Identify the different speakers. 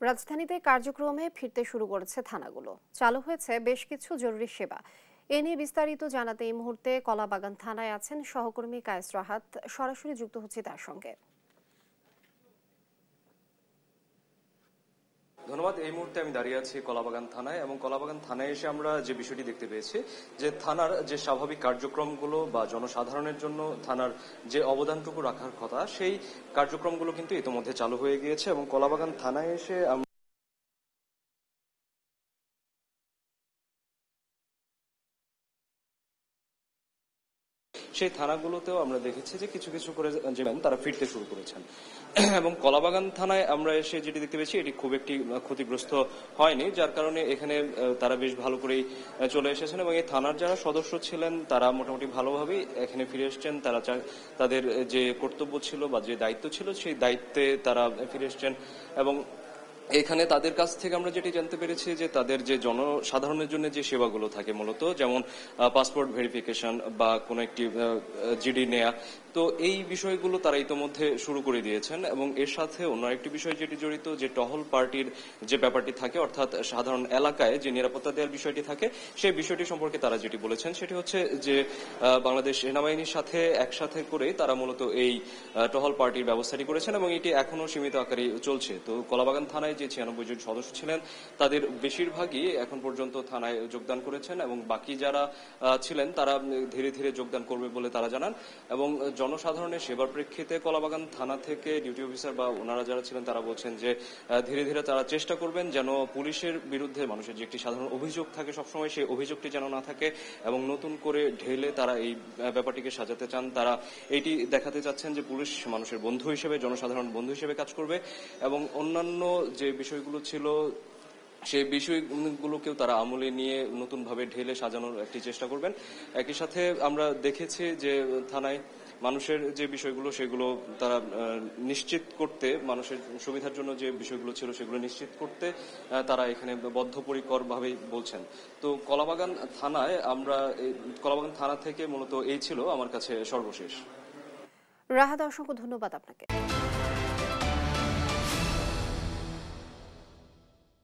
Speaker 1: রাজধানীতে কার্যক্রমে ফিরতে শুরু করেছে থানাগুলো। চালু হয়েছে বেশ কিছু জরুরি সেবা। এ নিয়ে বিস্তারিত জানাতে এই মুহূর্তে কলাবাগান থানায় আছেন সহকর্মী কায়েস রাহাত। সরাসরি যুক্ত হচ্ছে তার সঙ্গে।
Speaker 2: ধন্যবাদ। এই মুহূর্তে আমি দাঁড়িয়ে আছি কলাবাগান থানায়, এবং কলাবাগান থানায় এসে আমরা যে বিষয়টি দেখতে পেয়েছি যে থানার যে স্বাভাবিক কার্যক্রমগুলো বা জনসাধারণের জন্য থানার যে অবদানটুকু রাখার কথা, সেই কার্যক্রমগুলো কিন্তু ইতোমধ্যে চালু হয়ে গিয়েছে। এবং কলাবাগান থানায় এসে সেই থানাগুলোতেও আমরা দেখেছি যে কিছু কিছু করে তারা ফিরতে শুরু করেছেন। এবং কলাবাগান থানায় আমরা এসে যেটি দেখতে পেয়েছি এটি খুব একটি ক্ষতিগ্রস্ত হয়নি, যার কারণে এখানে তারা বেশ ভালো করেই চলে এসেছেন। এবং এই থানার যারা সদস্য ছিলেন তারা মোটামুটি ভালোভাবেই এখানে ফিরে এসছেন। তারা তাদের যে কর্তব্য ছিল বা যে দায়িত্ব ছিল সেই দায়িত্বে তারা ফিরে এসছেন। এবং এখানে তাদের কাছ থেকে আমরা যেটি জানতে পেরেছি যে তাদের যে জনসাধারণের জন্য যে সেবাগুলো থাকে, মূলত যেমন পাসপোর্ট ভেরিফিকেশন বা কোনো একটি জিডি নেয়া, তো এই বিষয়গুলো তারা ইতোমধ্যে শুরু করে দিয়েছেন। এবং এর সাথে অন্য একটি বিষয় যেটি জড়িত, যে টহল পার্টির যে ব্যাপারটি থাকে, অর্থাৎ সাধারণ এলাকায় যে নিরাপত্তা দেওয়ার বিষয়টি থাকে, সেই বিষয়টি সম্পর্কে তারা যেটি বলেছেন সেটি হচ্ছে যে বাংলাদেশ সেনাবাহিনীর সাথে একসাথে করে তারা মূলত এই টহল পার্টির ব্যবস্থাটি করেছেন, এবং এটি এখনো সীমিত আকারে চলছে। তো কলাবাগান থানায় যে 96 জন সদস্য ছিলেন তাদের বেশিরভাগই এখন পর্যন্ত থানায় যোগদান করেছেন, এবং বাকি যারা ছিলেন তারা ধীরে ধীরে যোগদান করবে বলে তারা জানান। এবং জনসাধারণের সেবার প্রেক্ষিতে কলাবাগান থানা থেকে ডিউটি অফিসার বা ওনারা যারা ছিলেন তারা বলছেন যে ধীরে ধীরে তারা চেষ্টা করবেন যেন পুলিশের বিরুদ্ধে মানুষের যে একটি সাধারণ অভিযোগ থাকে সবসময়, সেই অভিযোগটি যেন না থাকে, এবং নতুন করে ঢেলে তারা এই ব্যাপারটিকে সাজাতে চান। তারা এইটি দেখাতে চাচ্ছেন যে পুলিশ মানুষের বন্ধু হিসেবে, জনসাধারণ বন্ধু হিসেবে কাজ করবে, এবং অন্যান্য যে বিষয়গুলো ছিল সেই বিষয়গুলোকেও তারা আমলে নিয়ে নতুনভাবে ঢেলে সাজানোর একটি চেষ্টা করবেন। একই সাথে আমরা দেখেছি যে থানায় মানুষের যে বিষয়গুলো সেগুলো তারা নিশ্চিত করতে, মানুষের সুবিধার জন্য যে বিষয়গুলো ছিল সেগুলো নিশ্চিত করতে তারা এখানে বদ্ধপরিকরভাবেই বলছেন। তো কলাবাগান থানা থেকে মূলত এই ছিল আমার কাছে সর্বশেষ।
Speaker 1: রাহাত, অসংখ্য ধন্যবাদ আপনাকে।